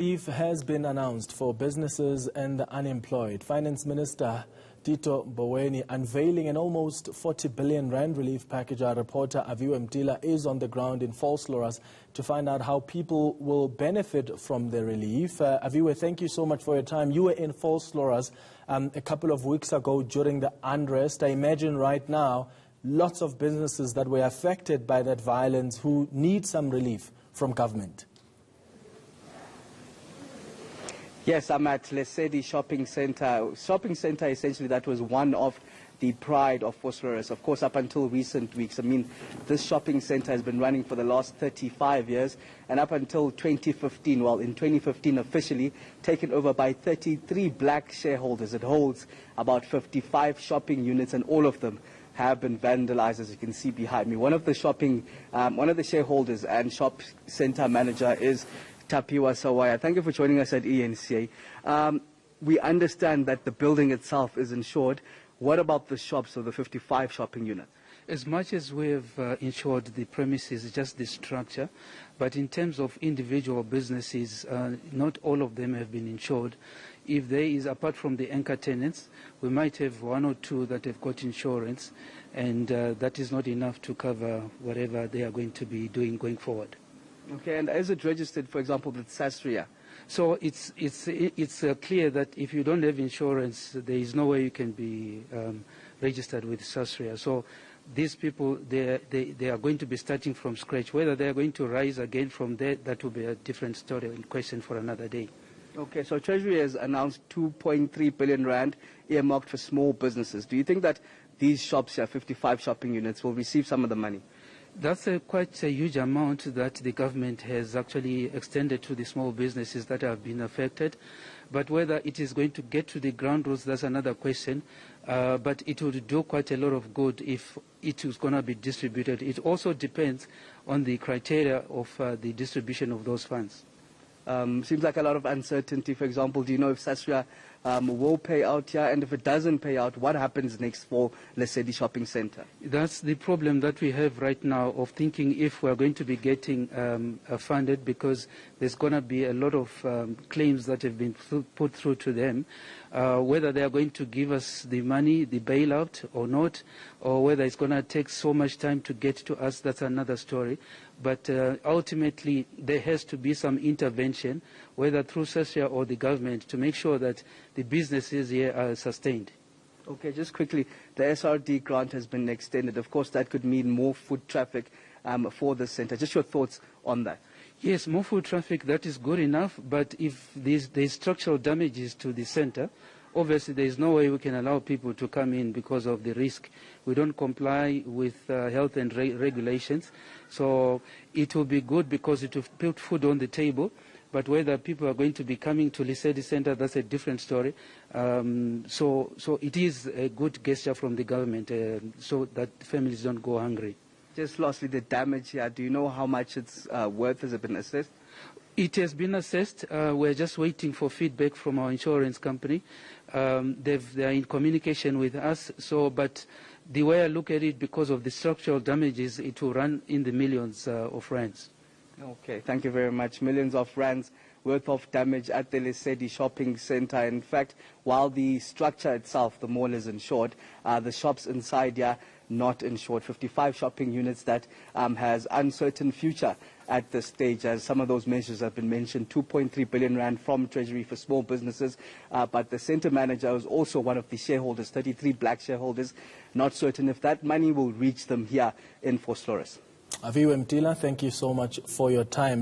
Relief has been announced for businesses and the unemployed. Finance Minister Tito Mboweni unveiling an almost 40 billion rand relief package. Our reporter Aviwe Mtila is on the ground in Vosloorus to find out how people will benefit from the relief. Aviwe, thank you so much for your time. You were in Vosloorus a couple of weeks ago during the unrest. I imagine right now lots of businesses that were affected by that violence who need some relief from government. Yes, I'm at Lesedi Shopping Center. Shopping Center, essentially, that was one of the pride of Vosloorus. Of course, up until recent weeks, this shopping center has been running for the last 35 years. And up until 2015, well, in 2015 officially, taken over by 33 black shareholders. It holds about 55 shopping units, and all of them have been vandalized, as you can see behind me. One of the shareholders and shop center manager is Tapiwa Sawaya. Thank you for joining us at eNCA. We understand that the building itself is insured. What about the shops, or the 55 shopping units? As much as we have insured the premises, just the structure, but in terms of individual businesses, not all of them have been insured. If there is, apart from the eNCA tenants, we might have one or two that have got insurance, and that is not enough to cover whatever they are going to be doing going forward. Okay, and is it registered, for example, with SASRIA? So it's clear that if you don't have insurance, there is no way you can be registered with SASRIA. So these people, they are going to be starting from scratch. Whether they are going to rise again from there, that will be a different story and question for another day. Okay, so Treasury has announced 2.3 billion rand earmarked for small businesses. Do you think that these shops here, 55 shopping units, will receive some of the money? That's quite a huge amount that the government has actually extended to the small businesses that have been affected. But whether it is going to get to the ground roots, that's another question. But it would do quite a lot of good if it was going to be distributed. It also depends on the criteria of the distribution of those funds. Seems like a lot of uncertainty. For example, do you know if SASRIA will pay out here? And if it doesn't pay out, what happens next for Lesedi Shopping Center? That's the problem that we have right now of thinking if we're going to be getting funded, because there's going to be a lot of claims that have been put through to them. Whether they are going to give us the money, the bailout or not, or whether it's going to take so much time to get to us, that's another story. But ultimately, there has to be some intervention, whether through SASRIA or the government, to make sure that the businesses here are sustained. Okay, just quickly, the SRD grant has been extended. Of course, that could mean more foot traffic for the center. Just your thoughts on that. Yes, more foot traffic, that is good enough, but if there's structural damages to the center, obviously there is no way we can allow people to come in because of the risk. We don't comply with health and regulations, so it will be good because it will put food on the table, but whether people are going to be coming to Lesedi Center, that's a different story. So it is a good gesture from the government so that families don't go hungry. Just lastly, the damage here, do you know how much it's worth? Has it been assessed? It has been assessed. We're just waiting for feedback from our insurance company. They're in communication with us. But the way I look at it, because of the structural damages, it will run in the millions of rands. Okay, thank you very much. Millions of rands worth of damage at the Lesedi Shopping Center. In fact, while the structure itself, the mall, is insured, the shops inside here not insured. 55 shopping units that has uncertain future at this stage, as some of those measures have been mentioned. 2.3 billion rand from Treasury for small businesses, but the center manager was also one of the shareholders, 33 black shareholders. Not certain if that money will reach them here in Vosloorus. Aviwe Mtila, thank you so much for your time.